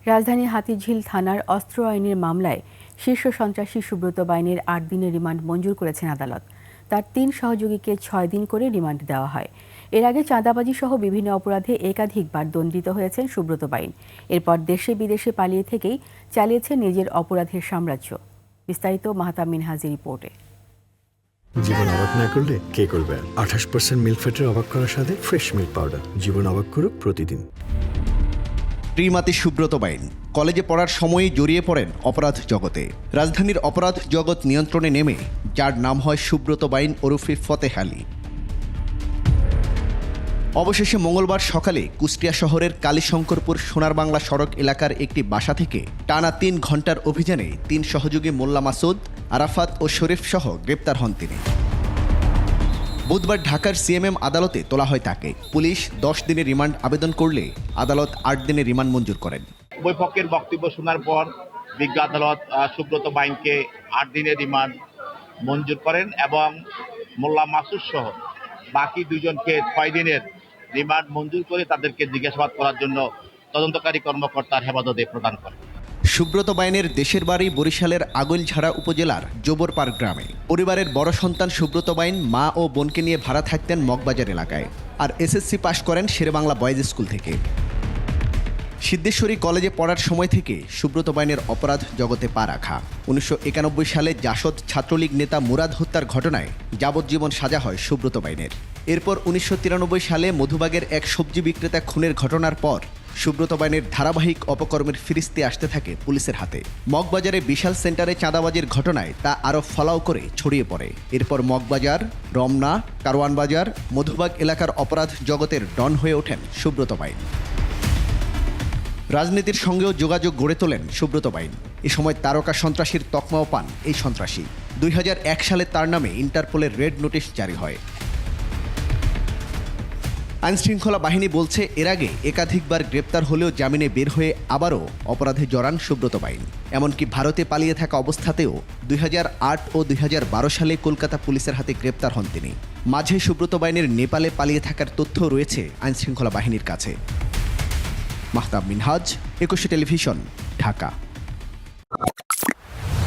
রাজধানীর হাতিঝিল থানার অস্ত্র আইনের মামলায় শীর্ষ সন্ত্রাসী সুব্রত বাইনের ৮ দিনের রিমান্ড মঞ্জুর করেছেন আদালত। তার ৩ সহযোগীকে ৬ দিন করে রিমান্ড দেওয়া হয়। এর আগে চাঁদাবাজি সহ বিভিন্ন অপরাধে একাধিকবার দণ্ডিত হয়েছেন সুব্রত বাইন। এরপর দেশে বিদেশে পালিয়ে থেকেই চালিয়েছে নিজের অপরাধের সাম্রাজ্য। বিস্তারিত মাহতাব মিনহাজের রিপোর্টে। জীবন অবাক না করলে কে করবে? 28% মিল্ক ফ্যাটের অবাক করার সাথে ফ্রেশ মিল্ক পাউডার। জীবন অবাক করুক প্রতিদিন। শ্রীমতী সুব্রত বাইন কলেজে পড়ার সময়ই জড়িয়ে পড়েন অপরাধ জগতে। রাজধানীর অপরাধ জগৎ নিয়ন্ত্রণে নেমে যার নাম হয় সুব্রত বাইন ওরফে ফতেহ আলী। অবশেষে মঙ্গলবার সকালে কুষ্টিয়া শহরের কালীশঙ্করপুর সোনার বাংলা সড়ক এলাকার একটি বাসা থেকে টানা ৩ ঘন্টার অভিযানে ৩ সহযোগী মোল্লা মাসুদ, আরাফাত ও শরীফ সহ গ্রেপ্তার হন তিনি। বুধবার ঢাকার সিএমএম আদালতে তোলা হয় তাকে। পুলিশ ১০ দিনের রিমান্ড আবেদন করলে আদালত ৮ দিনের রিমান্ড মঞ্জুর করেন। উভয় পক্ষের বক্তব্য শোনার পর বিজ্ঞ আদালত সুব্রত বাইনকে ৮ দিনের রিমান্ড মঞ্জুর করেন এবং মোল্লা মাসুদ সহ বাকি ২ জনকে ৬ দিনের রিমান্ড মঞ্জুর করে তাদেরকে জিজ্ঞাসাবাদ করার জন্য তদন্তকারী কর্মকর্তার হেফাজতে প্রদান করেন। সুব্রত বাইনের দেশের বাড়ি বরিশালের আগৈলঝাড়া উপজেলার জোবরপাড় গ্রামে। পরিবারের বড় সন্তান সুব্রত বাইন মা ও বোনকে নিয়ে ভাড়া থাকতেন মগবাজার এলাকায়। আর এসএসসি পাশ করেন শেরেবাংলা বয়েজ স্কুল থেকে। সিদ্ধেশ্বরী কলেজে পড়ার সময় থেকে সুব্রত বাইনের অপরাধ জগতে পা রাখা। ১৯৯১ সালে জাসদ ছাত্রলীগ নেতা মুরাদ হত্যার ঘটনায় যাবজ্জীবন সাজা হয় সুব্রত বাইনের। এরপর ১৯৯৩ সালে মধুবাগের এক সবজি বিক্রেতা খুনের ঘটনার পর সুব্রত বাইনের ধারাবাহিক অপকর্মের ফিরিস্তি আসতে থাকে পুলিশের হাতে। মগবাজারে বিশাল সেন্টারে চাঁদাবাজির ঘটনায় তা আরও ফলাও করে ছড়িয়ে পড়ে। এরপর মগবাজার, রমনা, কারওয়ান বাজার, মধুবাগ এলাকার অপরাধ জগতের ডন হয়ে ওঠেন সুব্রত বাইন। রাজনীতির সঙ্গেও যোগাযোগ গড়ে তোলেন সুব্রত বাইন। এ সময় তারকা সন্ত্রাসীর তকমাও পান এই সন্ত্রাসী। ২০০১ সালে তার নামে ইন্টারপোলের রেড নোটিশ জারি হয়। আইনশৃঙ্খলা বাহিনী বলছে এর আগে একাধিকবার গ্রেপ্তার হলেও জামিনে বের হয়ে আবারও অপরাধে জড়ান সুব্রত বাইন। এমনকি ভারতে পালিয়ে থাকা অবস্থাতেও ২০০৮ ও ২০১২ সালে কলকাতা পুলিশের হাতে গ্রেপ্তার হন তিনি। মাঝে সুব্রত বাইনের নেপালে পালিয়ে থাকার তথ্য রয়েছে আইনশৃঙ্খলা বাহিনীর কাছে। মাহতাব মিনহাজ, ২১ টেলিভিশন, ঢাকা।